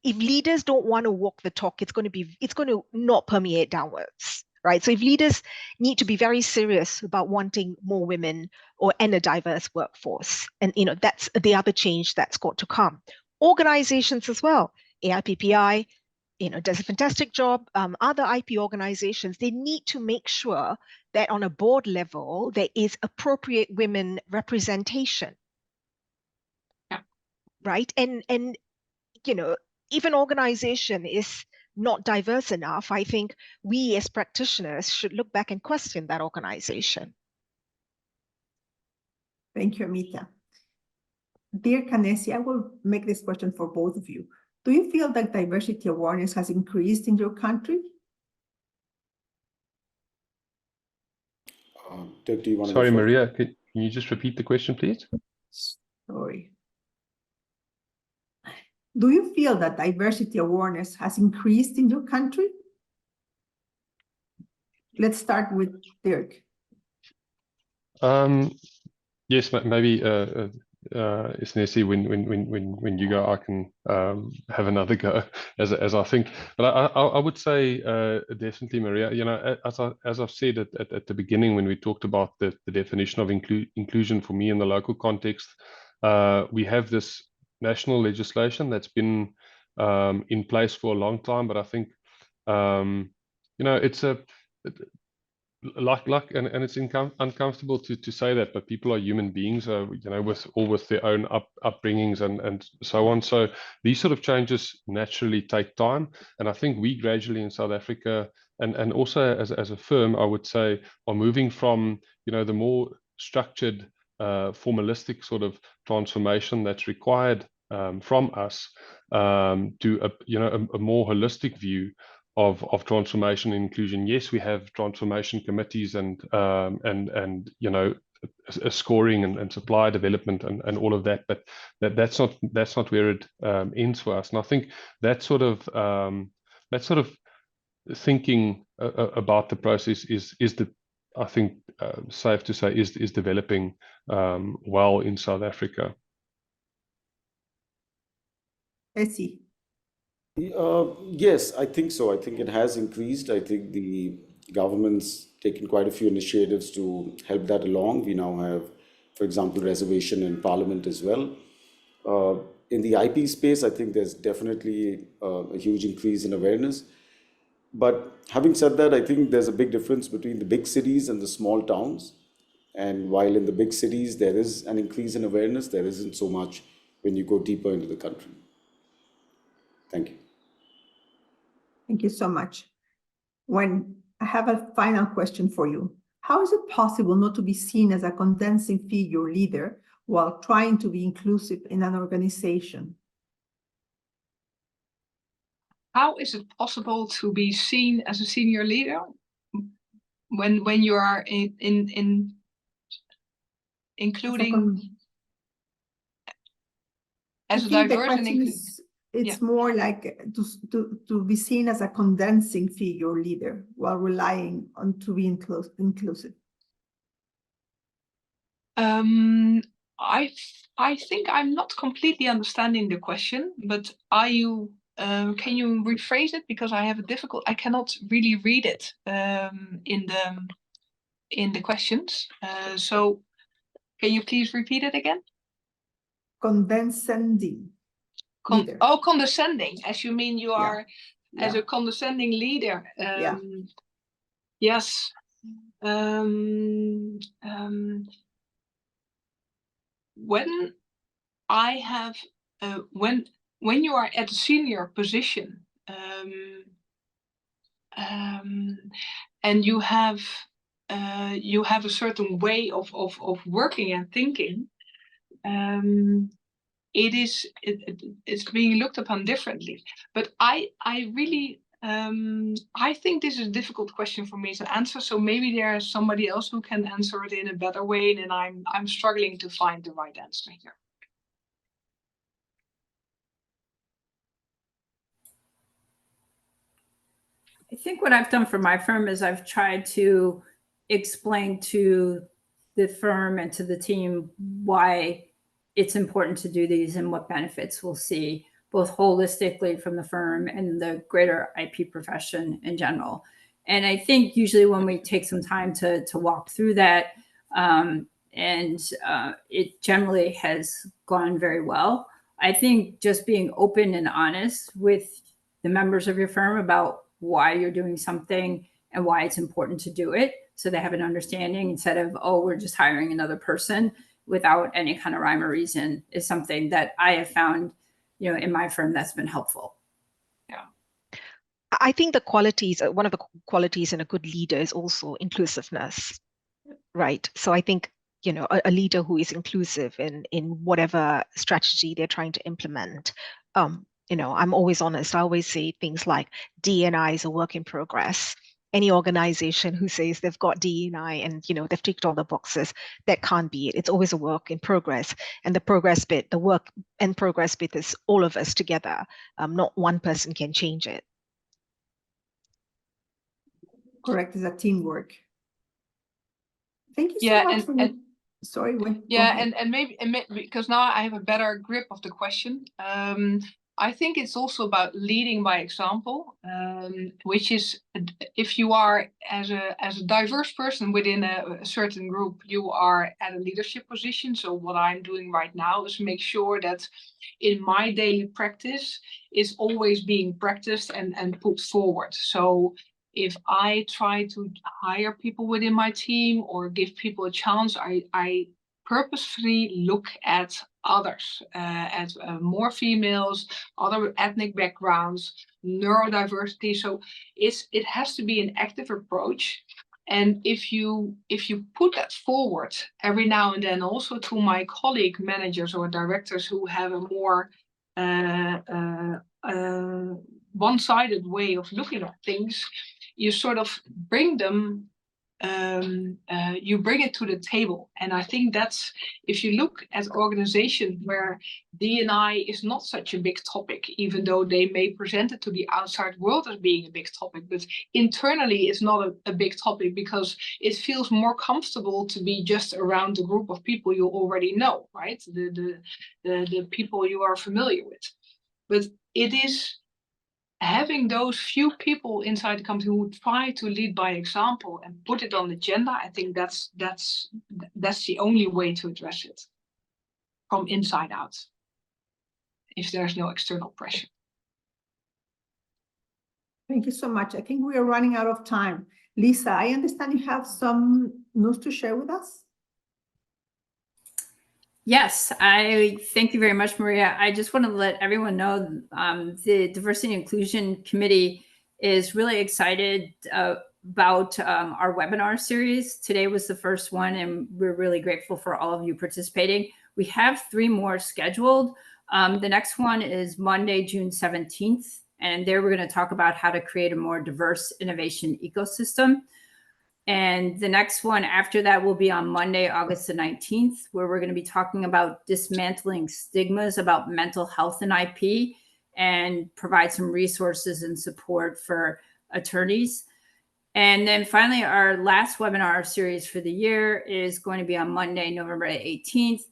If leaders don't want to walk the talk, it's going to not permeate downwards, right? So if leaders need to be very serious about wanting more women and a diverse workforce, and that's the other change that's got to come. Organizations as well, AIPPI, does a fantastic job. Other IP organizations, they need to make sure that on a board level, there is appropriate women representation. Yeah. Right? And if an organization is not diverse enough, I think we as practitioners should look back and question that organization. Thank you, Amita. Dear Kanesi, I will make this question for both of you. Do you feel that diversity awareness has increased in your country? Dirk, do you want to Sorry, go first? Maria, can you just repeat the question, please? Sorry. Do you feel that diversity awareness has increased in your country? Let's start with Dirk. Yes, maybe Isnesi, when you go, I can have another go as I think. But I would say definitely, Maria. As I've said at the beginning when we talked about the definition of inclusion for me in the local context, we have this national legislation that's been in place for a long time. But I think it's and it's uncomfortable to say that, but people are human beings, with their own upbringings and so on. So these sort of changes naturally take time, and I think we gradually in South Africa and also as a firm, I would say, are moving from the more structured, formalistic sort of transformation that's required from us to a more holistic view of transformation and inclusion. Yes, we have transformation committees and scoring and supply development and all of that, but that's not where it ends for us. And I think that sort of thinking about the process is I think safe to say is developing well in South Africa. Essie. Yes, I think so. I think it has increased. I think the government's taken quite a few initiatives to help that along. We now have, for example, reservation in Parliament as well. In the IP space, I think there's definitely a huge increase in awareness. But having said that, I think there's a big difference between the big cities and the small towns. And while in the big cities there is an increase in awareness, there isn't so much when you go deeper into the country. Thank you. Thank you so much. When I have a final question for you, how is it possible not to be seen as a condensing figure leader while trying to be inclusive in an organization? How is it possible to be seen as a senior leader when you are including as a diverse and it's more like to be seen as a condensing figure leader while relying on to be inclusive. I think I'm not completely understanding the question, but are you? Can you rephrase it, because I cannot really read it in the questions. So can you please repeat it again? Condescending. Leader. Oh, condescending, as you mean you are as Yeah. a condescending leader. Yeah. Yes. When I have when you are at a senior position, and you have a certain way of working and thinking, it's being looked upon differently. But I really I think this is a difficult question for me to answer. So maybe there is somebody else who can answer it in a better way, and I'm struggling to find the right answer here. I think what I've done for my firm is I've tried to explain to the firm and to the team why it's important to do these and what benefits we'll see, both holistically from the firm and the greater IP profession in general. And I think usually when we take some time to walk through that, it generally has gone very well. I think just being open and honest with the members of your firm about why you're doing something and why it's important to do it, so they have an understanding instead of, oh, we're just hiring another person without any kind of rhyme or reason, is something that I have found, in my firm that's been helpful. Yeah. I think the qualities, one of the qualities in a good leader is also inclusiveness, right? So I think, a leader who is inclusive in whatever strategy they're trying to implement, I'm always honest. I always say things like D&I is a work in progress. Any organization who says they've got D&I and they've ticked all the boxes, that can't be it. It's always a work in progress. And the progress bit, the work and progress bit is all of us together. Not one person can change it. Correct, it's a teamwork. Thank you so much for sorry. And maybe because now I have a better grip of the question. I think it's also about leading by example, which is if you are as a diverse person within a certain group, you are at a leadership position. So what I'm doing right now is make sure that in my daily practice is always being practiced and put forward. So if I try to hire people within my team or give people a chance, I purposefully look at others, at more females, other ethnic backgrounds, neurodiversity. So it has to be an active approach. And if you put that forward every now and then also to my colleague managers or directors who have a more one-sided way of looking at things, you sort of bring them you bring it to the table. And I think that's, if you look at organizations where D&I is not such a big topic, even though they may present it to the outside world as being a big topic, but internally it's not a big topic because it feels more comfortable to be just around the group of people you already know, right? The people you are familiar with. But it is having those few people inside the company who try to lead by example and put it on the agenda. I think that's the only way to address it from inside out, if there's no external pressure. Thank you so much. I think we are running out of time. Lisa, I understand you have some news to share with us. Yes, I thank you very much, Maria. I just want to let everyone know the Diversity and Inclusion Committee is really excited about our webinar series. Today was the first one, and we're really grateful for all of you participating. We have 3 more scheduled. The next one is Monday, June 17th, and there we're going to talk about how to create a more diverse innovation ecosystem. And the next one after that will be on Monday, August the 19th, where we're going to be talking about dismantling stigmas about mental health and IP and provide some resources and support for attorneys. And then finally, our last webinar series for the year is going to be on Monday, November 18th.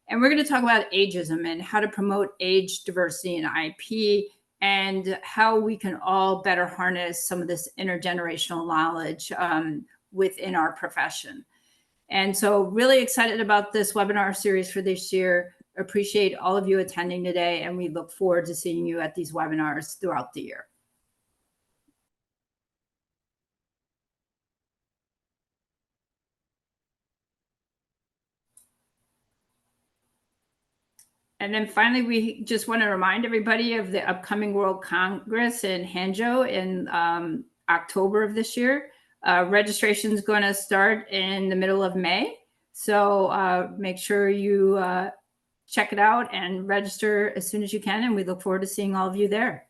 And we're going to talk about ageism and how to promote age diversity in IP and how we can all better harness some of this intergenerational knowledge within our profession. And so really excited about this webinar series for this year. Appreciate all of you attending today, and we look forward to seeing you at these webinars throughout the year. And then finally, we just want to remind everybody of the upcoming World Congress in Hangzhou in October of this year. Registration is going to start in the middle of May. So make sure you check it out and register as soon as you can. And we look forward to seeing all of you there.